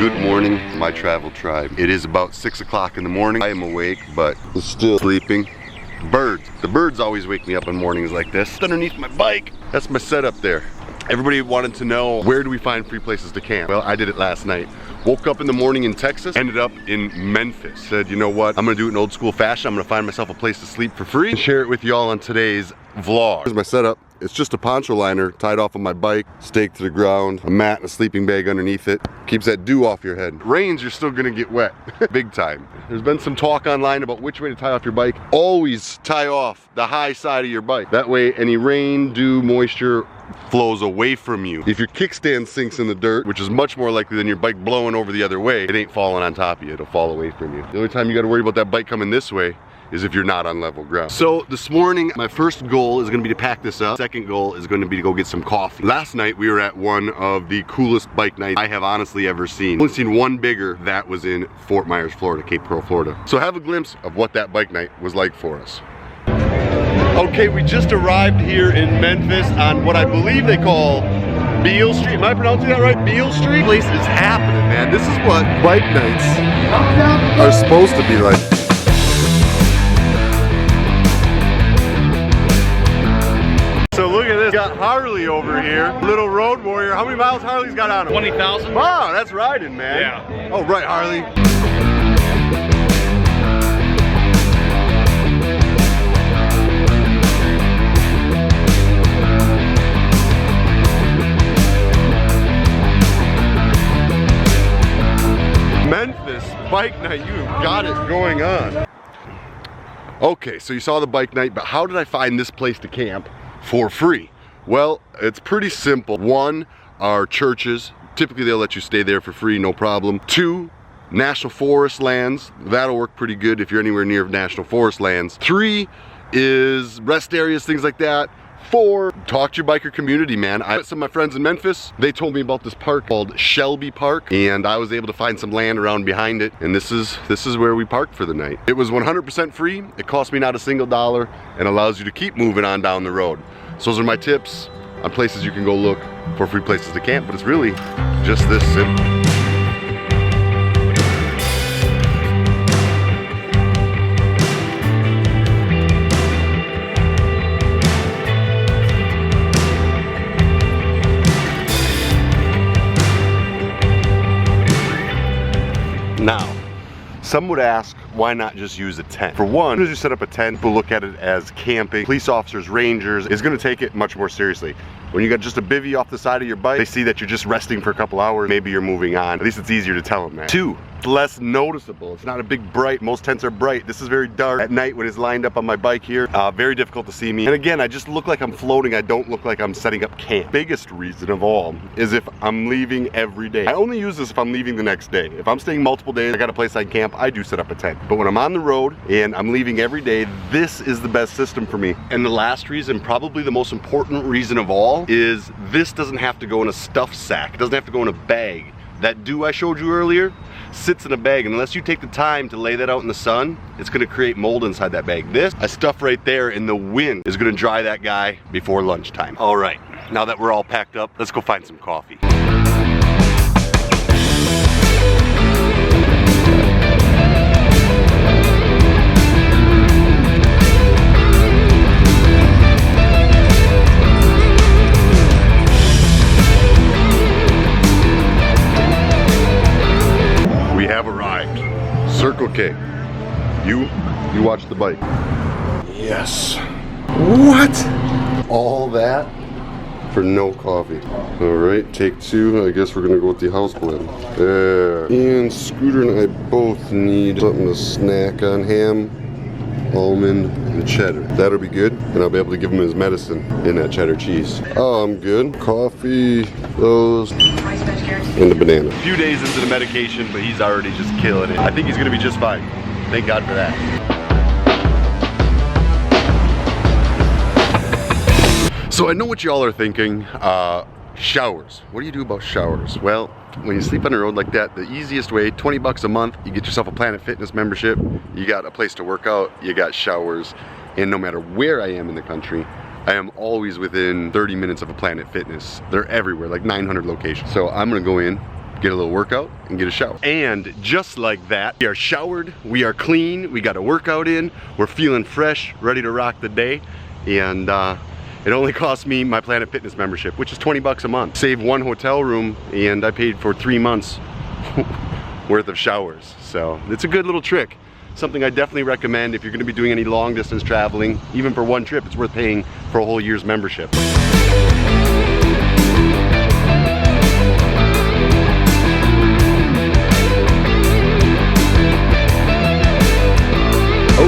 Good morning, my travel tribe. It is about 6 o'clock in the morning. I am awake, but still sleeping. Birds. The birds always wake me up in mornings like this. Underneath my bike. That's my setup there. Everybody wanted to know, where do we find free places to camp? Well, I did it last night. Woke up in the morning in Texas, ended up in Memphis. Said, you know what? I'm gonna do it in old school fashion. I'm gonna find myself a place to sleep for free and share it with y'all on today's vlog. Here's my setup. It's just a poncho liner tied off of my bike, staked to the ground, a mat and a sleeping bag underneath it. Keeps that dew off your head. Rains, you're still gonna get wet, big time. There's been some talk online about which way to tie off your bike. Always tie off the high side of your bike. That way any rain, dew, moisture flows away from you. If your kickstand sinks in the dirt, which is much more likely than your bike blowing over the other way, it ain't falling on top of you, it'll fall away from you. The only time you gotta worry about that bike coming this way is if you're not on level ground. So this morning, my first goal is gonna be to pack this up. Second goal is gonna be to go get some coffee. Last night, we were at one of the coolest bike nights I have honestly ever seen. I've only seen one bigger. That was in Fort Myers, Florida, Cape Coral, Florida. So have a glimpse of what that bike night was like for us. Okay, we just arrived here in Memphis on what I believe they call Beale Street. Am I pronouncing that right? Beale Street? This place is happening, man. This is what bike nights are supposed to be like. So look at this, got Harley over here, little road warrior. How many miles Harley's got on him? 20,000. Wow, that's riding, man. Yeah. Oh, right, Harley. Memphis bike night, you've got it going on. Okay, so you saw the bike night, but how did I find this place to camp for free? Well, it's pretty simple. One, our churches. Typically they'll let you stay there for free, no problem. Two, national forest lands. That'll work pretty good if you're anywhere near national forest lands. Three is rest areas, things like that. Four, talk to your biker community, man. I met some of my friends in Memphis. They told me about this park called Shelby Park, and I was able to find some land around behind it, and this is where we parked for the night. It was 100% free. It cost me not a single dollar and allows you to keep moving on down the road. So those are my tips on places you can go look for free places to camp, but it's really just this simple. Now, some would ask, why not just use a tent? For one, as soon as you set up a tent, people look at it as camping. Police officers, rangers, is gonna take it much more seriously. When you got just a bivvy off the side of your bike, they see that you're just resting for a couple hours, maybe you're moving on. At least it's easier to tell them that. Two, it's less noticeable. It's not a big bright, most tents are bright. This is very dark at night when it's lined up on my bike here. Very difficult to see me. And again, I just look like I'm floating. I don't look like I'm setting up camp. Biggest reason of all is if I'm leaving every day. I only use this if I'm leaving the next day. If I'm staying multiple days, I got a place I can camp, I do set up a tent. But when I'm on the road and I'm leaving every day, this is the best system for me. And the last reason, probably the most important reason of all, is this doesn't have to go in a stuff sack. It doesn't have to go in a bag. That dew I showed you earlier sits in a bag, and unless you take the time to lay that out in the sun, it's gonna create mold inside that bag. This, I stuff right there, and the wind is gonna dry that guy before lunchtime. All right, now that we're all packed up, let's go find some coffee. Circle K. You watch the bike. Yes. What? All that for no coffee. All right, take two. I guess we're gonna go with the house blend. There. And Scooter and I both need something to snack on. Ham, almond, and cheddar. That'll be good, and I'll be able to give him his medicine in that cheddar cheese. Oh, I'm good. Coffee, those, and the banana. A few days into the medication, but he's already just killing it. I think he's gonna be just fine. Thank God for that. So I know what y'all are thinking. Showers. What do you do about showers? Well, when you sleep on the road like that, the easiest way, 20 bucks a month, you get yourself a Planet Fitness membership, you got a place to work out, you got showers, and no matter where I am in the country, I am always within 30 minutes of a Planet Fitness. They're everywhere, like 900 locations. So I'm gonna go in, get a little workout, and get a shower. And just like that, we are showered, we are clean, we got a workout in, we're feeling fresh, ready to rock the day. And it only cost me my Planet Fitness membership, which is 20 bucks a month. Saved one hotel room, and I paid for 3 months worth of showers. So it's a good little trick. Something I definitely recommend if you're gonna be doing any long distance traveling. Even for one trip, it's worth paying for a whole year's membership.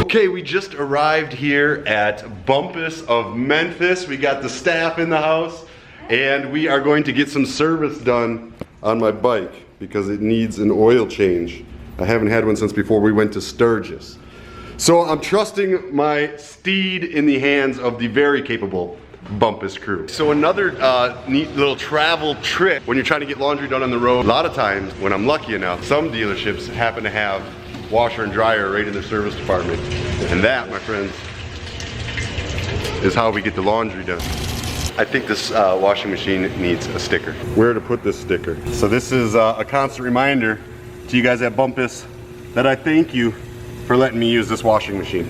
Okay, we just arrived here at Bumpus of Memphis. We got the staff in the house, and we are going to get some service done on my bike because it needs an oil change. I haven't had one since before we went to Sturgis. So I'm trusting my steed in the hands of the very capable Bumpus crew. So another neat little travel trick when you're trying to get laundry done on the road. A lot of times, when I'm lucky enough, some dealerships happen to have washer and dryer right in their service department. And that, my friends, is how we get the laundry done. I think this washing machine needs a sticker. Where to put this sticker? So this is a constant reminder to you guys at Bumpus that I thank you for letting me use this washing machine.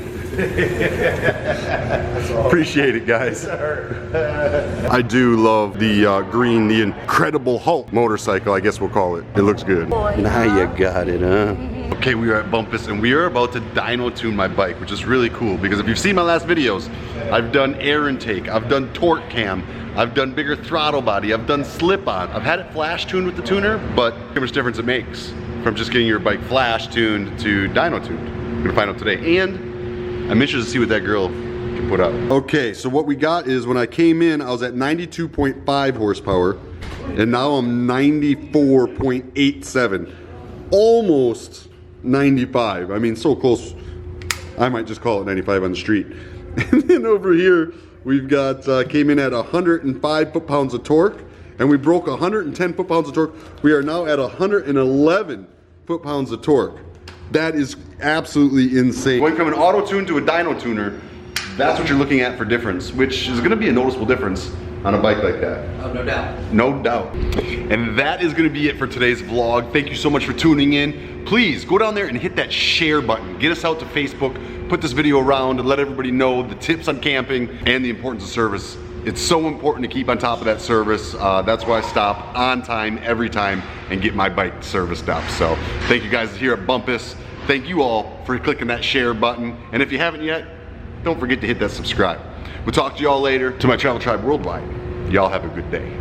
Appreciate it, guys. I do love the green, the Incredible Hulk motorcycle, I guess we'll call it. It looks good. Now you got it, huh? Okay, we are at Bumpus and we are about to dyno tune my bike, which is really cool because if you've seen my last videos, I've done air intake, I've done torque cam, I've done bigger throttle body, I've done slip-on. I've had it flash tuned with the tuner, but how much difference it makes from just getting your bike flash tuned to dyno tuned. We're gonna find out today. And I'm interested to see what that girl can put out. Okay, so what we got is when I came in, I was at 92.5 horsepower, and now I'm 94.87. Almost 95. I mean, so close. I might just call it 95 on the street. And then over here, we've got, came in at 105 foot-pounds of torque, and we broke 110 foot-pounds of torque. We are now at 111 foot-pounds of torque. That is absolutely insane. Going from an auto tune to a dyno tuner, that's what you're looking at for difference, which is gonna be a noticeable difference on a bike like that. Oh, no doubt. No doubt. And that is gonna be it for today's vlog. Thank you so much for tuning in. Please go down there and hit that share button. Get us out to Facebook, put this video around and let everybody know the tips on camping and the importance of service. It's so important to keep on top of that service. That's why I stop on time, every time, and get my bike serviced up. So thank you guys here at Bumpus. Thank you all for clicking that share button. And if you haven't yet, don't forget to hit that subscribe. We'll talk to y'all later. To my travel tribe worldwide, y'all have a good day.